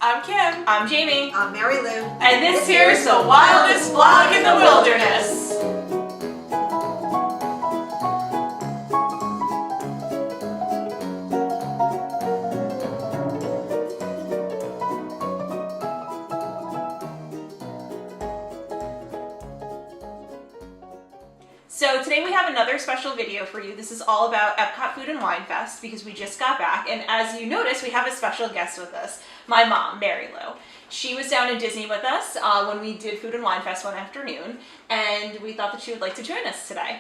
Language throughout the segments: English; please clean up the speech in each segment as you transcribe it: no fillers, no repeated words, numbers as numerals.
I'm Kim. I'm Jamie. I'm Mary Lou. And this here's the wildest vlog in the wilderness. So today we have another special video for you. This is all about Epcot Food Wine Fest because we just got back, and as you notice, we have a special guest with us, my mom, Mary Lou. She was down in Disney with us when we did Food and Wine Fest one afternoon, and we thought that she would like to join us today.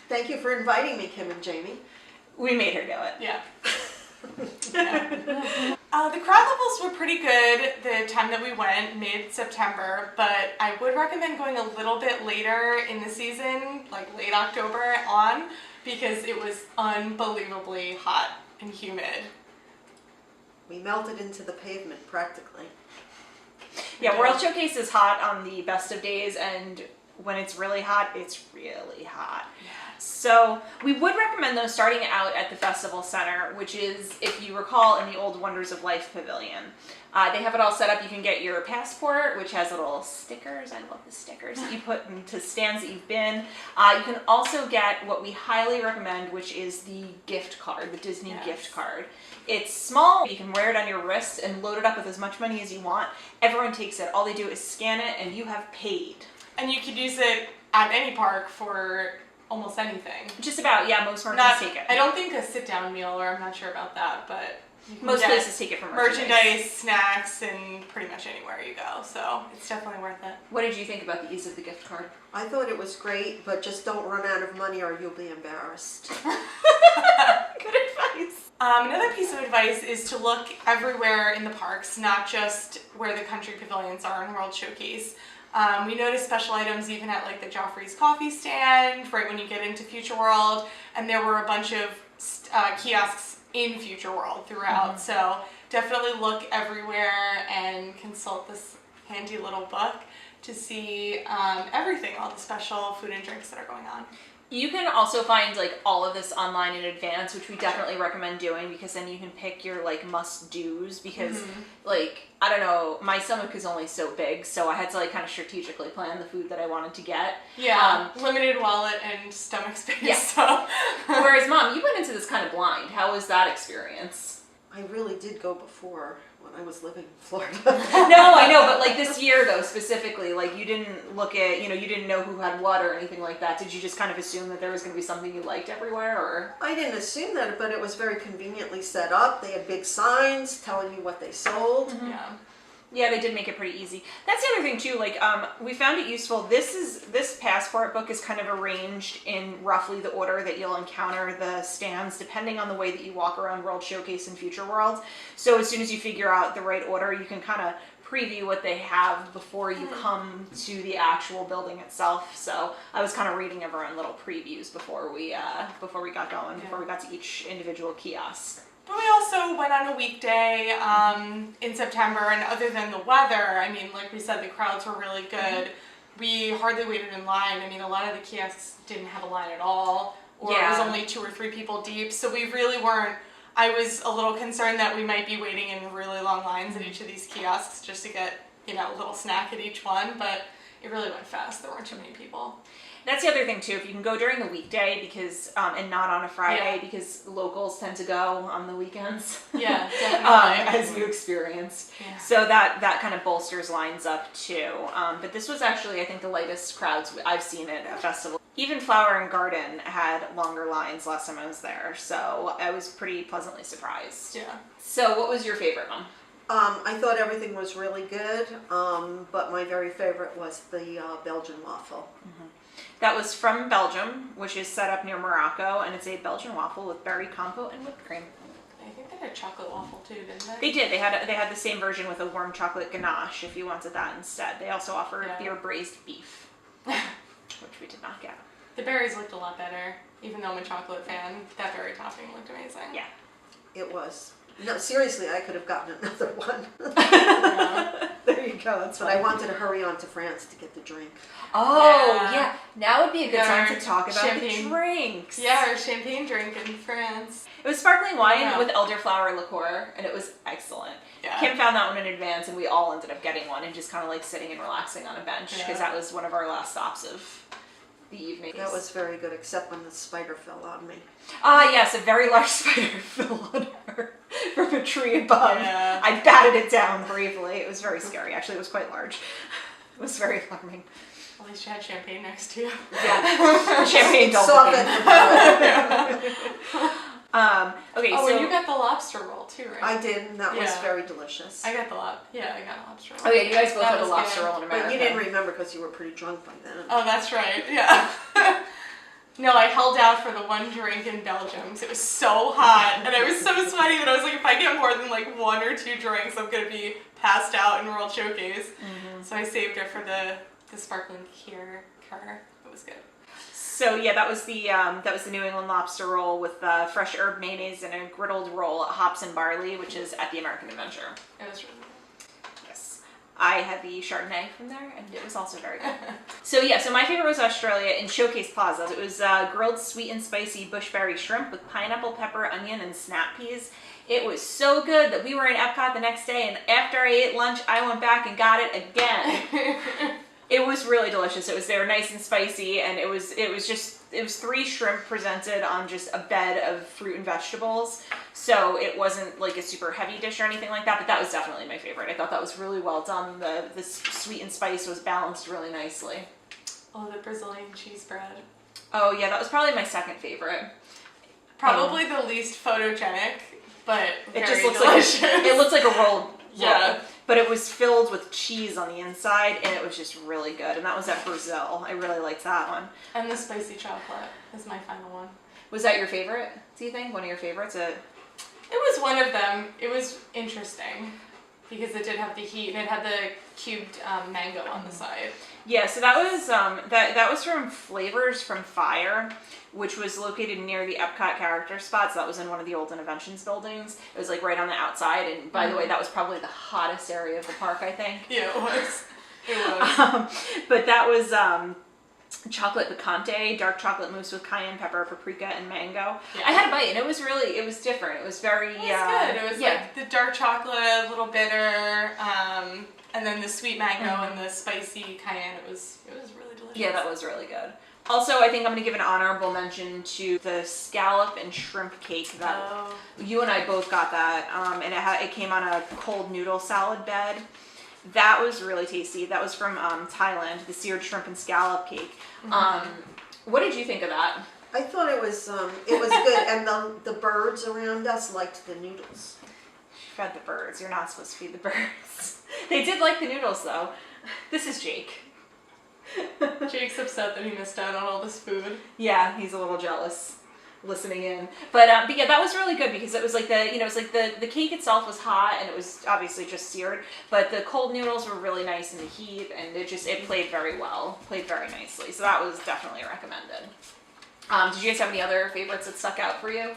Thank you for inviting me, Kim and Jamie. We made her do it. Yeah. The crowd levels were pretty good the time that we went, mid-September, but I would recommend going a little bit later in the season, like late October on, because it was unbelievably hot and humid. We melted into the pavement practically. Yeah, World Showcase is hot on the best of days, and when it's really hot, it's really hot. So we would recommend those starting out at the Festival Center, which is, if you recall, in the old Wonders of Life Pavilion. They have it all set up. You can get your passport, which has little stickers. I love the stickers that you put into stands that you've been. You can also get what we highly recommend, which is the gift card, the Disney gift card. It's small. You can wear it on your wrist and load it up with as much money as you want. Everyone takes it. All they do is scan it, and you have paid. And you could use it at any park for almost anything. Just about, yeah, most markets take it. I don't think a sit-down meal, or I'm not sure about that, but you can most get places take it for merchandise, snacks, and pretty much anywhere you go. So it's definitely worth it. What did you think about the use of the gift card? I thought it was great, but just don't run out of money or you'll be embarrassed. Good advice. Another piece of advice is to look everywhere in the parks, not just where the country pavilions are in World Showcase. We noticed special items even at like the Joffrey's coffee stand, right when you get into Future World, and there were a bunch of kiosks in Future World throughout. So definitely look everywhere and consult this handy little book to see everything, all the special food and drinks that are going on. You can also find like all of this online in advance, which we definitely recommend doing, because then you can pick your like must-dos, because like, I don't know, my stomach is only so big, so I had to like kind of strategically plan the food that I wanted to get. Yeah, limited wallet and stomach space. Yeah. So. Whereas Mom, you went into this kind of blind. How was that experience? I really did go before when I was living in Florida. No, I know, but like this year though, specifically, like you didn't look at, you didn't know who had what or anything like that. Did you just kind of assume that there was going to be something you liked everywhere, or? I didn't assume that, but it was very conveniently set up. They had big signs telling you what they sold. Yeah. Yeah, they did make it pretty easy. That's the other thing too, like, we found it useful. This passport book is kind of arranged in roughly the order that you'll encounter the stands, depending on the way that you walk around World Showcase and Future World. So as soon as you figure out the right order, you can kind of preview what they have before you come to the actual building itself. So I was kind of reading everyone little previews before we got going, before we got to each individual kiosk. But we also went on a weekday in September, and other than the weather, I mean, like we said, the crowds were really good. We hardly waited in line. I mean, a lot of the kiosks didn't have a line at all, or it was only 2 or 3 people deep. So we really weren't, I was a little concerned that we might be waiting in really long lines at each of these kiosks just to get, a little snack at each one, but it really went fast. There weren't too many people. That's the other thing too, if you can go during the weekday because and not on a Friday, because locals tend to go on the weekends. Yeah, definitely. As you experienced. Yeah. So that kind of bolsters lines up too. But this was actually, I think, the lightest crowds I've seen at a festival. Even Flower and Garden had longer lines last time I was there, so I was pretty pleasantly surprised. Yeah. So what was your favorite one? I thought everything was really good, but my very favorite was the Belgian waffle. That was from Belgium, which is set up near Morocco, and it's a Belgian waffle with berry compote and whipped cream. I think they had a chocolate waffle too, didn't they? They did. They had the same version with a warm chocolate ganache if you wanted that instead. They also offered their braised beef, which we did not get. The berries looked a lot better, even though I'm a chocolate fan. That berry topping looked amazing. Yeah. It was. No, seriously, I could have gotten another one. Yeah. There you go. That's But I wanted to hurry on to France to get the drink. Oh, Yeah. yeah. Now would be a good time to talk about champagne. the drinks. Yeah, our champagne drink in France. It was sparkling wine Yeah. with elderflower liqueur, and it was excellent. Yeah. Kim found that one in advance, and we all ended up getting one and just kind of like sitting and relaxing on a bench because that was one of our last stops of the evening. That was very good, except when the spider fell on me. Ah, yes, a very large spider fell on her from a tree above. Yeah. I batted it down bravely. It was very scary. Actually, it was quite large. It was very alarming. At least you had champagne next to you. Yeah, champagne Saw dolphin. that. Okay, Oh, so and you got the lobster roll too, right? I did, and that was Yeah. very delicious. I got the I got a lobster roll. oh yeah, you guys both That had a was lobster good. roll in America. But you didn't remember because you were pretty drunk by then. Oh, that's right. Yeah. No, I held out for the one drink in Belgium 'cause it was so hot and I was so sweaty that I was like, if I get more than like 1 or 2 drinks, I'm gonna be passed out in World Showcase. Mm-hmm. So I saved it for the sparkling liqueur. It was good. So yeah, that was the New England lobster roll with fresh herb mayonnaise and a griddled roll, hops and barley, which is at the American Adventure. It was really good. Yes. I had the Chardonnay from there, and it was also very good. So yeah, so my favorite was Australia in Showcase Plaza. It was grilled sweet and spicy bushberry shrimp with pineapple, pepper, onion, and snap peas. It was so good that we were in Epcot the next day, and after I ate lunch, I went back and got it again. It was really delicious. They were nice and spicy, and it was 3 shrimp presented on just a bed of fruit and vegetables. So it wasn't like a super heavy dish or anything like that, but that was definitely my favorite. I thought that was really well done. The sweet and spice was balanced really nicely. Oh, the Brazilian cheese bread. Oh yeah, that was probably my second favorite. Probably the least photogenic, but It very just looks delicious. like it looks like a roll. Yeah. But it was filled with cheese on the inside, and it was just really good. And that was at Brazil. I really liked that one. And the spicy chocolate is my final one. Was that your favorite, do you think? One of your favorites? It was one of them. It was interesting because it did have the heat and it had the cubed mango on the side. Yeah, so that was that was from Flavors from Fire, which was located near the Epcot character spots. That was in one of the old Innoventions buildings. It was like right on the outside, and by the way, that was probably the hottest area of the park, I think. Yeah, it was. It was. But that was chocolate picante, dark chocolate mousse with cayenne pepper, paprika, and mango. Yeah. I had a bite, and it was different. It was very It was good. It was yeah. like the dark chocolate, a little bitter, and then the sweet mango and the spicy cayenne. It was really delicious. Yeah, that was really good. Also, I think I'm going to give an honorable mention to the scallop and shrimp cake that you and I both got that, and it came on a cold noodle salad bed. That was really tasty. That was from Thailand, the seared shrimp and scallop cake. What did you think of that? I thought it was good, and the birds around us liked the noodles. Fed the birds. You're not supposed to feed the birds. They did like the noodles, though. This is Jake. Jake's upset that he missed out on all this food. Yeah, he's a little jealous, listening in. But yeah, that was really good because it was like the cake itself was hot and it was obviously just seared, but the cold noodles were really nice in the heat, and it played very well, played very nicely. So that was definitely recommended. Did you guys have any other favorites that stuck out for you?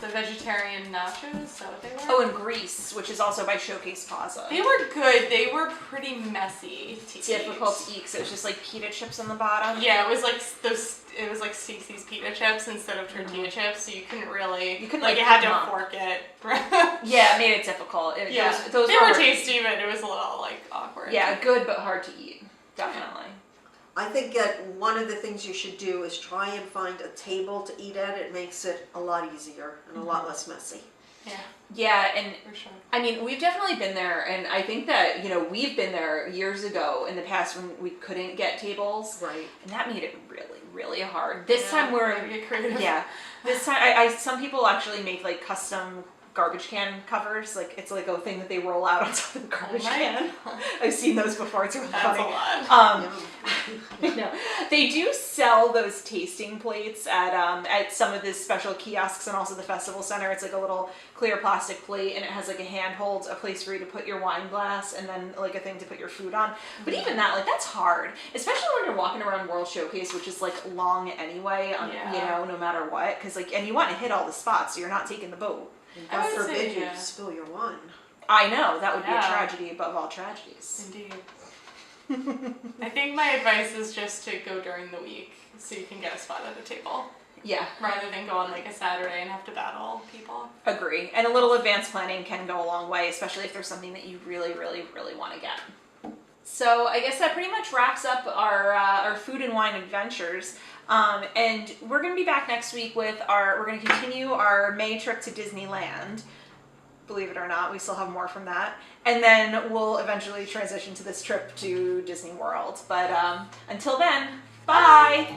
The vegetarian nachos, is that what they were? Oh, and Grease, which is also by Showcase Plaza. They were good. They were pretty messy to eat. Difficult to eat because it was just like pita chips on the bottom. Yeah, it was like those. It was like Stacey's pita chips instead of tortilla chips, so you couldn't really. You couldn't, like like, you had pick 'em to up. fork it. Yeah, it made it difficult. Yeah, those they were were tasty, but it was a little like awkward. Yeah, good but hard to eat. Definitely. I think that one of the things you should do is try and find a table to eat at. It makes it a lot easier and a lot less messy. Yeah, Yeah, and for sure. I mean, we've definitely been there, and I think that, we've been there years ago in the past when we couldn't get tables. Right. And that made it really, really hard. This time gotta we're, get creative. yeah, this time, some people actually make like custom garbage can covers. Like, it's like a thing that they roll out on top of the garbage can. I've seen those before. It's really That's funny. a lot. Yeah. No, they do sell those tasting plates at some of the special kiosks and also the festival center. It's like a little clear plastic plate, and it has like a handhold, a place for you to put your wine glass, and then like a thing to put your food on. But even that, like, that's hard, especially when you're walking around World Showcase, which is like long anyway. No matter what, because and you want to hit all the spots, so you're not taking the boat. And I God would say, forbid you yeah. spill your wine. I know, that would be a Yeah. tragedy above all tragedies. Indeed. I think my advice is just to go during the week so you can get a spot at a table Yeah, rather than go on like a Saturday and have to battle people. agree. And a little advanced planning can go a long way, especially if there's something that you really, really, really want to get. So I guess that pretty much wraps up our food and wine adventures. And we're going to be back next week with we're going to continue our May trip to Disneyland. Believe it or not, we still have more from that. And then we'll eventually transition to this trip to Disney World. But until then, bye!